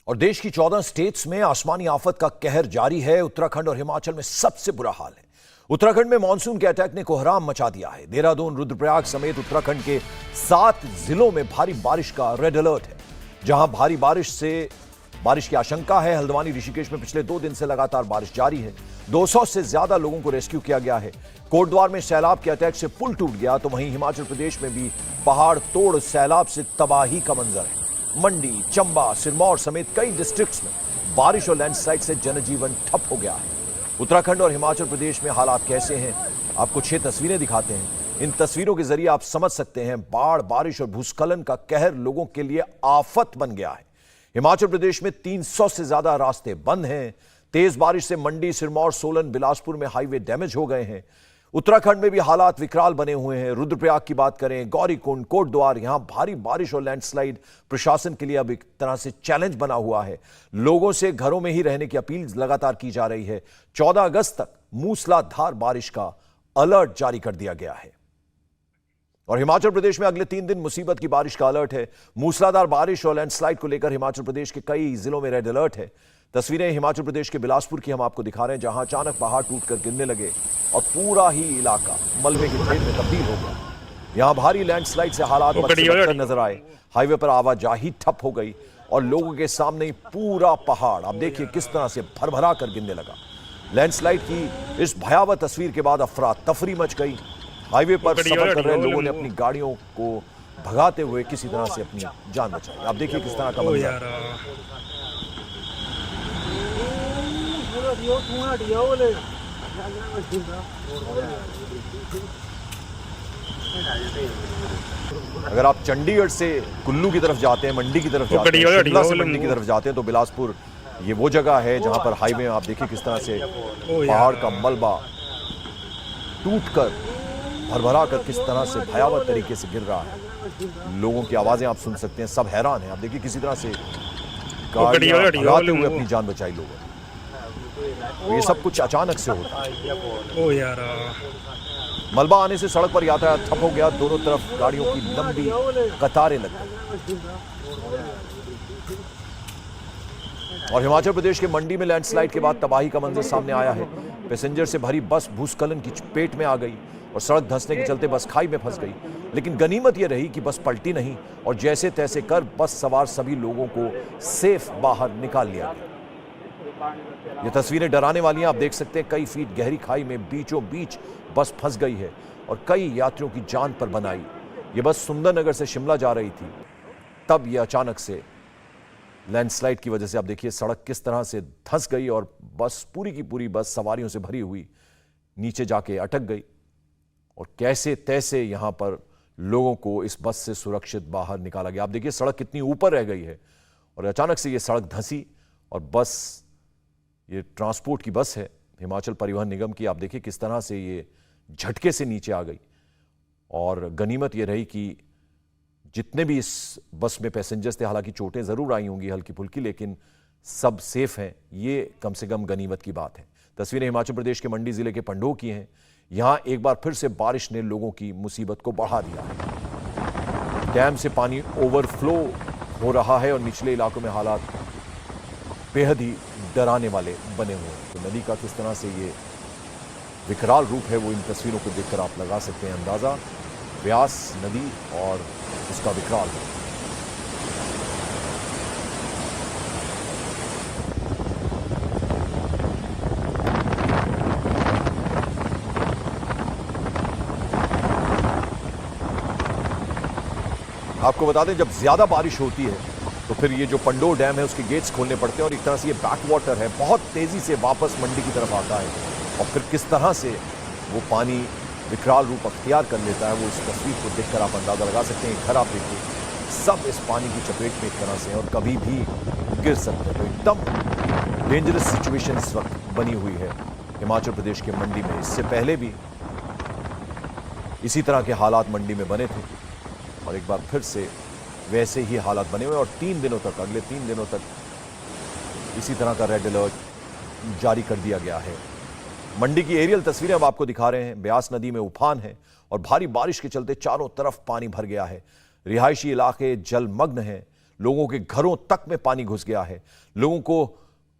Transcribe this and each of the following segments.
और देश की 14 स्टेट्स में आसमानी आफत का कहर जारी है। उत्तराखंड और हिमाचल में सबसे बुरा हाल है। उत्तराखंड में मानसून के अटैक ने कोहराम मचा दिया है। देहरादून, रुद्रप्रयाग समेत उत्तराखंड के 7 जिलों में भारी बारिश का रेड अलर्ट है। जहां भारी बारिश की आशंका है। हल्द्वानी, ऋषिकेश में पिछले 2 दिन से लगातार बारिश जारी है। 200 से ज्यादा लोगों को रेस्क्यू किया गया है। कोटद्वार में सैलाब के अटैक से पुल टूट गया, तो वहीं हिमाचल प्रदेश में भी पहाड़ तोड़ सैलाब से तबाही का मंजर है। मंडी, चंबा, सिरमौर समेत कई डिस्ट्रिक्ट्स में बारिश और लैंडस्लाइड से जनजीवन ठप हो गया है। उत्तराखंड और हिमाचल प्रदेश में हालात कैसे हैं, आपको 6 तस्वीरें दिखाते हैं। इन तस्वीरों के जरिए आप समझ सकते हैं बाढ़, बारिश और भूस्खलन का कहर लोगों के लिए आफत बन गया है। हिमाचल प्रदेश में 300 से ज्यादा रास्ते बंद हैं। तेज बारिश से मंडी, सिरमौर, सोलन, बिलासपुर में हाईवे डैमेज हो गए हैं। उत्तराखंड में भी हालात विकराल बने हुए हैं। रुद्रप्रयाग की बात करें, गौरीकुंड, कोटद्वार, यहां भारी बारिश और लैंडस्लाइड प्रशासन के लिए अब एक तरह से चैलेंज बना हुआ है। लोगों से घरों में ही रहने की अपील लगातार की जा रही है। 14 अगस्त तक मूसलाधार बारिश का अलर्ट जारी कर दिया गया है। और हिमाचल प्रदेश में अगले 3 दिन मुसीबत की बारिश का अलर्ट है। मूसलाधार बारिश और लैंडस्लाइड को लेकर हिमाचल प्रदेश के कई जिलों में रेड अलर्ट है। तस्वीरें हिमाचल प्रदेश के बिलासपुर की हम आपको दिखा रहे हैं, जहां अचानक पहाड़ टूटकर गिरने लगे और पूरा ही इलाका मलबे के ढेर में तब्दील हो गया। यहां भारी लैंडस्लाइड से हालात बदतर नजर आए। हाईवे पर आवाजाही ठप हो गई और लोगों के सामने ही पूरा पहाड़ आप देखिए किस तरह से भरभरा कर गिरने लगा। लैंडस्लाइड की इस भयावह तस्वीर के बाद अफरा तफरी मच गई। हाईवे पर सफर कर रहे लोगों ने अपनी गाड़ियों को भगाते हुए किसी तरह से अपनी जान बचाई। आप देखिए किस तरह का मंजर। अगर आप चंडीगढ़ से कुल्लू की तरफ जाते हैं, मंडी की तरफ जाते हैं, शिमला से मंडी की तरफ जाते हैं, तो बिलासपुर ये वो जगह है जहां पर हाईवे आप देखिए किस तरह से पहाड़ का मलबा टूटकर भरभरा कर किस तरह से भयावह तरीके से गिर रहा है। लोगों की आवाजें आप सुन सकते हैं, सब हैरान हैं। आप देखिए किसी तरह से गाड़ियां भगाते हुए अपनी जान बचाई लोगों। ये सब कुछ अचानक से होता है। मलबा आने से सड़क पर यातायात ठप हो गया। दोनों तरफ गाड़ियों की लंबी कतारें लग गई। और हिमाचल प्रदेश के मंडी में लैंडस्लाइड के बाद तबाही का मंजर सामने आया है। पैसेंजर से भरी बस भूस्खलन की चपेट में आ गई और सड़क धंसने के चलते बस खाई में फंस गई। लेकिन गनीमत यह रही कि बस पलटी नहीं और जैसे तैसे कर बस सवार सभी लोगों को सेफ बाहर निकाल लिया गया। ये तस्वीरें डराने वाली हैं। आप देख सकते हैं कई फीट गहरी खाई में बीचों बीच बस फंस गई है और कई यात्रियों की जान पर बन आई। ये बस सुंदरनगर से शिमला जा रही थी, तब ये अचानक से लैंडस्लाइड की वजह से आप देखिए सड़क किस तरह से धंस गई और बस पूरी की पूरी बस सवारियों से भरी हुई नीचे जाके अटक गई। और कैसे तैसे यहां पर लोगों को इस बस से सुरक्षित बाहर निकाला गया। आप देखिए सड़क कितनी ऊपर रह गई है और अचानक से ये सड़क धंसी और बस, ये ट्रांसपोर्ट की बस है हिमाचल परिवहन निगम की। आप देखिए किस तरह से ये झटके से नीचे आ गई। और गनीमत ये रही कि जितने भी इस बस में पैसेंजर्स थे, हालांकि चोटें जरूर आई होंगी हल्की फुल्की, लेकिन सब सेफ हैं। ये कम से कम गनीमत की बात है। तस्वीरें हिमाचल प्रदेश के मंडी जिले के पंडोह की हैं। यहां एक बार फिर से बारिश ने लोगों की मुसीबत को बढ़ा दिया है। डैम से पानी ओवरफ्लो हो रहा है और निचले इलाकों में हालात बेहद ही डराने वाले बने हुए हैं। तो नदी का किस तरह से ये विकराल रूप है वो इन तस्वीरों को देखकर आप लगा सकते हैं अंदाजा। व्यास नदी और उसका विकराल रूप। आपको बता दें, जब ज्यादा बारिश होती है तो फिर ये जो पंडोह डैम है उसके गेट्स खोलने पड़ते हैं और एक तरह से ये बैक वाटर है, बहुत तेजी से वापस मंडी की तरफ आता है और फिर किस तरह से वो पानी विकराल रूप अख्तियार कर लेता है वो इस तस्वीर को देखकर आप अंदाजा लगा सकते हैं। घर आप देखिए सब इस पानी की चपेट में एक तरह से और कभी भी गिर सकते हैं। तो एकदम डेंजरस सिचुएशन इस वक्त बनी हुई है हिमाचल प्रदेश के मंडी में। इससे पहले भी इसी तरह के हालात मंडी में बने थे और एक बार फिर से वैसे ही हालात बने हुए और 3 दिनों तक, अगले 3 दिनों तक इसी तरह का रेड अलर्ट जारी कर दिया गया है। मंडी की एरियल तस्वीरें अब आपको दिखा रहे हैं। ब्यास नदी में उफान है और भारी बारिश के चलते चारों तरफ पानी भर गया है। रिहायशी इलाके जलमग्न हैं। लोगों के घरों तक में पानी घुस गया है। लोगों को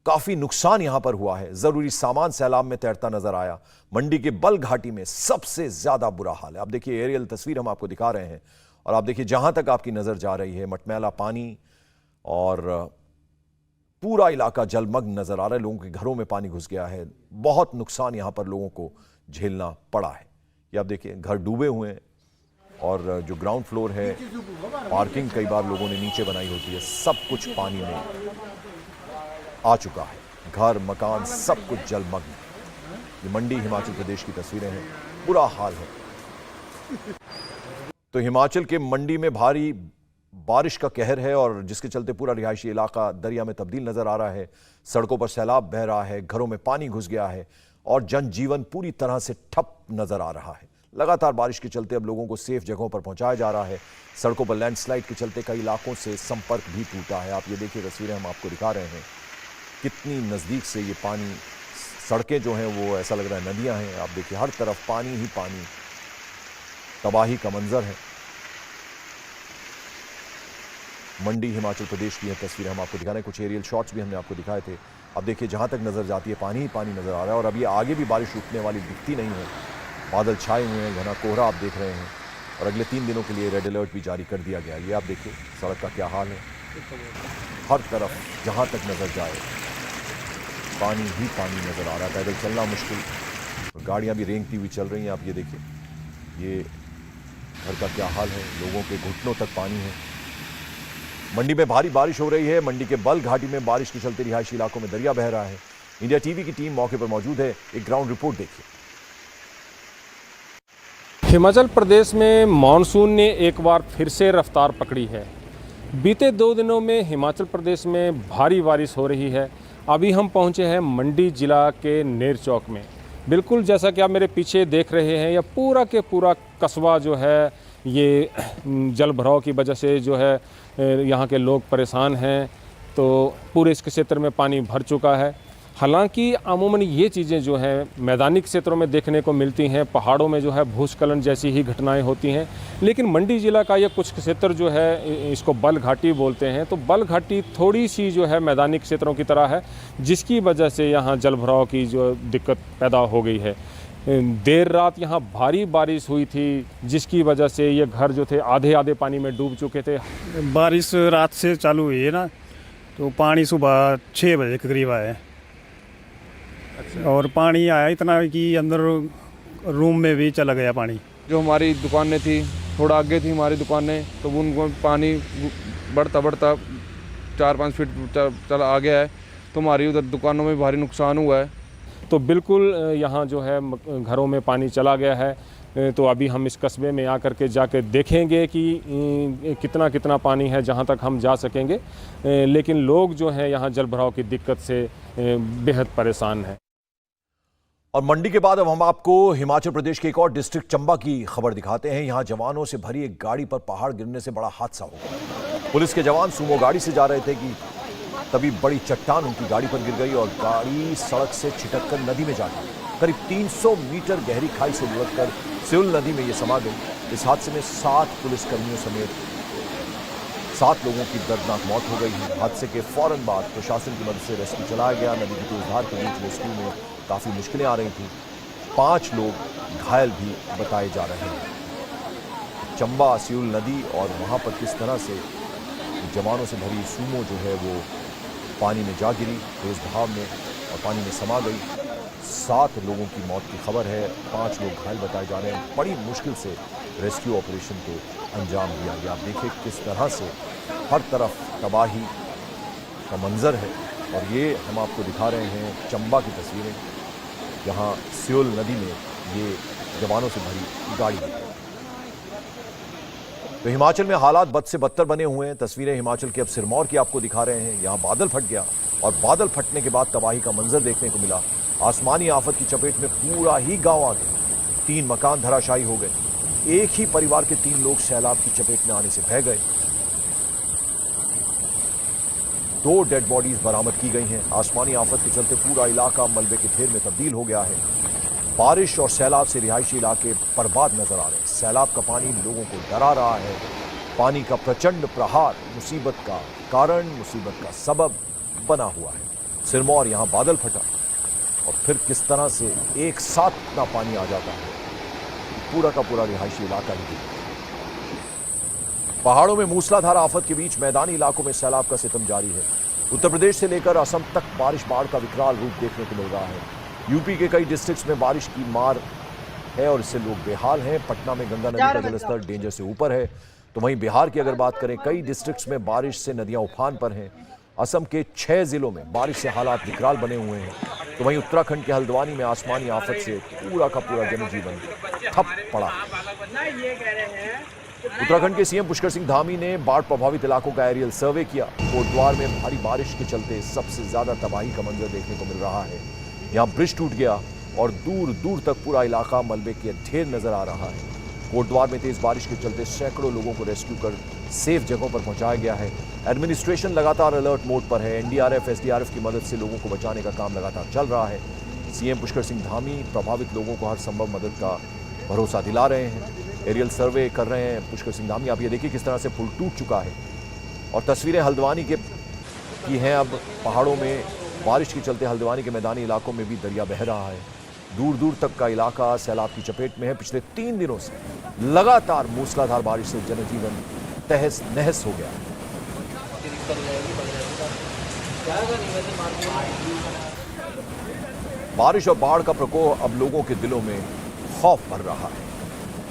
काफी नुकसान यहां पर हुआ है। जरूरी सामान सैलाब में तैरता नजर आया। मंडी के बल घाटी में सबसे ज्यादा बुरा हाल है। आप देखिए, एरियल तस्वीर हम आपको दिखा रहे हैं और आप देखिए जहां तक आपकी नजर जा रही है मटमैला पानी और पूरा इलाका जलमग्न नजर आ रहा है। लोगों के घरों में पानी घुस गया है। बहुत नुकसान यहां पर लोगों को झेलना पड़ा है। ये आप देखिए, घर डूबे हुए हैं और जो ग्राउंड फ्लोर है, पार्किंग कई बार लोगों ने नीचे बनाई होती है, सब कुछ पानी में आ चुका है। घर, मकान, सब कुछ जलमग्न। ये मंडी हिमाचल प्रदेश की तस्वीरें हैं। बुरा हाल है। तो हिमाचल के मंडी में भारी बारिश का कहर है और जिसके चलते पूरा रिहायशी इलाका दरिया में तब्दील नजर आ रहा है। सड़कों पर सैलाब बह रहा है, घरों में पानी घुस गया है और जनजीवन पूरी तरह से ठप नजर आ रहा है। लगातार बारिश के चलते अब लोगों को सेफ जगहों पर पहुंचाया जा रहा है। सड़कों पर लैंडस्लाइड के चलते कई इलाकों से संपर्क भी टूटा है। आप ये देखिए, तस्वीरें हम आपको दिखा रहे हैं, कितनी नजदीक से ये पानी, सड़कें जो हैं वो ऐसा लग रहा है नदियां हैं। आप देखिए, हर तरफ पानी ही पानी, तबाही का मंजर है। मंडी हिमाचल प्रदेश की यह तस्वीरें हम आपको दिखा रहे हैं। कुछ एरियल शॉट्स भी हमने आपको दिखाए थे। अब देखिए, जहां तक नजर जाती है पानी ही पानी नजर आ रहा है और अभी आगे भी बारिश रुकने वाली दिखती नहीं है। बादल छाए हुए हैं, घना कोहरा आप देख रहे हैं और अगले 3 दिनों के लिए रेड अलर्ट भी जारी कर दिया गया है। ये आप देखिए सड़क का क्या हाल है। हर तरफ जहां तक नजर जाए पानी ही पानी नजर आ रहा है। पैदल चलना मुश्किल, गाड़ियां भी रेंगती हुई चल रही हैं। आप ये देखिए, ये घर का क्या हाल है। लोगों के घुटनों तक पानी है। मंडी में भारी बारिश हो रही है। मंडी के बल घाटी में बारिश के चलते रिहायशी इलाकों में दरिया बह रहा है। इंडिया टीवी की टीम मौके पर मौजूद है। एक ग्राउंड रिपोर्ट देखिए। हिमाचल प्रदेश में मानसून ने एक बार फिर से रफ्तार पकड़ी है। बीते 2 दिनों में हिमाचल प्रदेश में भारी बारिश हो रही है। अभी हम पहुंचे हैं मंडी जिला के नेर चौक में। बिल्कुल जैसा कि आप मेरे पीछे देख रहे हैं, यह पूरा के पूरा कस्बा जो है ये जल भराव की वजह से जो है यहाँ के लोग परेशान हैं। तो पूरे इस क्षेत्र में पानी भर चुका है। हालांकि अमूमन ये चीज़ें जो हैं मैदानी क्षेत्रों में देखने को मिलती हैं, पहाड़ों में जो है भूस्खलन जैसी ही घटनाएं होती हैं, लेकिन मंडी जिला का ये कुछ क्षेत्र जो है इसको बल घाटी बोलते हैं। तो बल घाटी थोड़ी सी जो है मैदानी क्षेत्रों की तरह है, जिसकी वजह से यहाँ जल भराव की जो दिक्कत पैदा हो गई है। देर रात यहाँ भारी बारिश हुई थी, जिसकी वजह से ये घर जो थे आधे आधे पानी में डूब चुके थे। बारिश रात से चालू हुई है ना, तो पानी सुबह 6 बजे के करीब आया। अच्छा। और पानी आया इतना कि अंदर रूम में भी चला गया पानी। जो हमारी दुकानें थी, थोड़ा आगे थी हमारी दुकानें, तो उनको पानी बढ़ता बढ़ता 4-5 फीट चला आ गया है। तो हमारी उधर दुकानों में भारी नुकसान हुआ है। तो बिल्कुल यहाँ जो है घरों में पानी चला गया है। तो अभी हम इस कस्बे में आकर के जाके देखेंगे कि कितना कितना पानी है, जहाँ तक हम जा सकेंगे। लेकिन लोग जो हैं यहाँ जल भराव की दिक्कत से बेहद परेशान हैं। और मंडी के बाद अब हम आपको हिमाचल प्रदेश के एक और डिस्ट्रिक्ट चंबा की खबर दिखाते हैं। यहाँ जवानों से भरी एक गाड़ी पर पहाड़ गिरने से बड़ा हादसा हो गया। पुलिस के जवान सुमो गाड़ी से जा रहे थे कि तभी बड़ी चट्टान उनकी गाड़ी पर गिर गई और गाड़ी सड़क से छिटककर नदी में जा गिरी। करीब 300 मीटर गहरी खाई से लुढ़ककर सिउल नदी में ये समा गई। इस हादसे में 7 पुलिसकर्मियों समेत 7 लोगों की दर्दनाक मौत हो गई है। हादसे के फौरन बाद प्रशासन की मदद से रेस्क्यू चलाया गया। नदी की तेजधार के बीच रेस्क्यू में काफी मुश्किलें आ रही थी। 5 लोग घायल भी बताए जा रहे हैं। चंबा सिउल नदी और वहां पर किस तरह से जवानों से भरी सुमो जो है वो पानी में जा गिरी तेज बहाव में और पानी में समा गई। 7 लोगों की मौत की खबर है, 5 लोग घायल बताए जा रहे हैं। बड़ी मुश्किल से रेस्क्यू ऑपरेशन को अंजाम दिया गया। आप देखिए किस तरह से हर तरफ तबाही का मंजर है। और ये हम आपको दिखा रहे हैं चंबा की तस्वीरें, जहाँ सिउल नदी में ये जवानों से भरी गाड़ी है। तो हिमाचल में हालात बद से बदतर बने हुए हैं। तस्वीरें हिमाचल के अब सिरमौर की आपको दिखा रहे हैं। यहाँ बादल फट गया और बादल फटने के बाद तबाही का मंजर देखने को मिला। आसमानी आफत की चपेट में पूरा ही गांव आ गया। 3 मकान धराशायी हो गए। एक ही परिवार के 3 लोग सैलाब की चपेट में आने से बह गए। 2 डेड बॉडीज बरामद की गई हैं। आसमानी आफत के चलते पूरा इलाका मलबे के ढेर में तब्दील हो गया है। बारिश और सैलाब से रिहायशी इलाके बर्बाद नजर आ रहे हैं। सैलाब का पानी लोगों को डरा रहा है। पानी का प्रचंड प्रहार मुसीबत का कारण, मुसीबत का सबब बना हुआ है। सिरमौर यहां बादल फटा और फिर किस तरह से एक साथ इतना पानी आ जाता है, पूरा का पूरा रिहायशी इलाका ही डूब गया। पहाड़ों में मूसलाधार आफत के बीच मैदानी इलाकों में सैलाब का सितम जारी है। उत्तर प्रदेश से लेकर असम तक बारिश बाढ़ का विकराल रूप देखने को मिल रहा है। यूपी के कई डिस्ट्रिक्ट्स में बारिश की मार है और इससे लोग बेहाल हैं। पटना में गंगा नदी का जलस्तर डेंजर से ऊपर है। तो वहीं बिहार की अगर बात करें, कई डिस्ट्रिक्ट्स में बारिश से नदियां उफान पर हैं। असम के 6 जिलों में बारिश से हालात विकराल बने हुए हैं। तो वहीं उत्तराखंड के हल्द्वानी में आसमानी आफत से पूरा का पूरा जनजीवन ठप पड़ा। उत्तराखंड के सीएम पुष्कर सिंह धामी ने बाढ़ प्रभावित इलाकों का एरियल सर्वे किया। कोटद्वार में भारी बारिश के चलते सबसे ज्यादा तबाही का मंजर देखने को मिल रहा है। यहाँ ब्रिज टूट गया और दूर दूर तक पूरा इलाका मलबे के ढेर नजर आ रहा है। कोटद्वार में तेज बारिश के चलते सैकड़ों लोगों को रेस्क्यू कर सेफ जगहों पर पहुंचाया गया है। एडमिनिस्ट्रेशन लगातार अलर्ट मोड पर है। एनडीआरएफ, एसडीआरएफ की मदद से लोगों को बचाने का काम लगातार चल रहा है। सीएम पुष्कर सिंह धामी प्रभावित लोगों को हर संभव मदद का भरोसा दिला रहे हैं। एरियल सर्वे कर रहे हैं पुष्कर सिंह धामी। आप ये देखिए किस तरह से पुल टूट चुका है और तस्वीरें हल्द्वानी की हैं। अब पहाड़ों में बारिश के चलते हल्द्वानी के मैदानी इलाकों में भी दरिया बह रहा है। दूर दूर तक का इलाका सैलाब की चपेट में है। पिछले 3 दिनों से लगातार मूसलाधार बारिश से जनजीवन तहस नहस हो गया है। बारिश और बाढ़ का प्रकोप अब लोगों के दिलों में खौफ भर रहा है।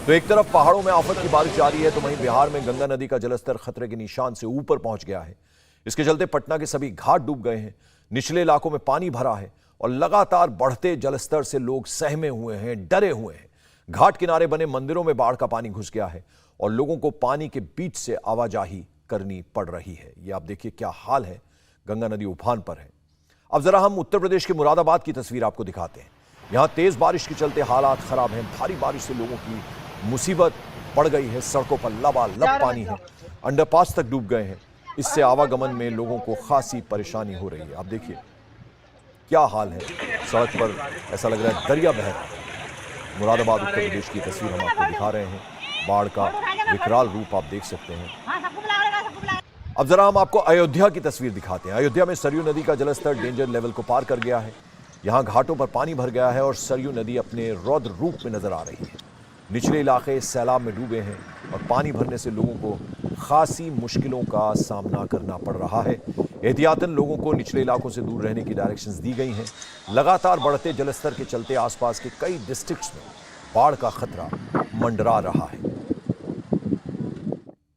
तो एक तरफ पहाड़ों में आफत की बारिश जारी है, तो वहीं बिहार में गंगा नदी का जलस्तर खतरे के निशान से ऊपर पहुंच गया है। इसके चलते पटना के सभी घाट डूब गए हैं। निचले इलाकों में पानी भरा है और लगातार बढ़ते जलस्तर से लोग सहमे हुए हैं, डरे हुए हैं। घाट किनारे बने मंदिरों में बाढ़ का पानी घुस गया है और लोगों को पानी के बीच से आवाजाही करनी पड़ रही है। ये आप देखिए क्या हाल है। गंगा नदी उफान पर है। अब जरा हम उत्तर प्रदेश के मुरादाबाद की तस्वीर आपको दिखाते हैं। यहां तेज बारिश के चलते हालात खराब हैं। भारी बारिश से लोगों की मुसीबत पड़ गई है। सड़कों पर लबालब पानी है। अंडरपास तक डूब गए हैं। इससे आवागमन में लोगों को खासी परेशानी हो रही है। आप देखिए क्या हाल है। सड़क पर ऐसा लग रहा है दरिया बह रहा है। मुरादाबाद उत्तर प्रदेश की तस्वीर हम आपको दिखा रहे हैं। बाढ़ का विकराल रूप आप देख सकते हैं। अब जरा हम आपको अयोध्या की तस्वीर दिखाते हैं। अयोध्या में सरयू नदी का जलस्तर डेंजर लेवल को पार कर गया है। यहाँ घाटों पर पानी भर गया है और सरयू नदी अपने रौद्र रूप में नजर आ रही है। निचले इलाके सैलाब में डूबे हैं और पानी भरने से लोगों को खासी मुश्किलों का सामना करना पड़ रहा है। एहतियातन लोगों को निचले इलाकों से दूर रहने की डायरेक्शंस दी गई हैं। लगातार बढ़ते जलस्तर के चलते आसपास के कई डिस्ट्रिक्ट्स में बाढ़ का खतरा मंडरा रहा है।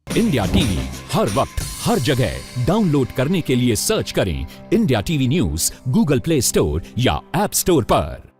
इंडिया टीवी हर वक्त हर जगह डाउनलोड करने के लिए सर्च करें India TV news Google play store या ऐप स्टोर पर।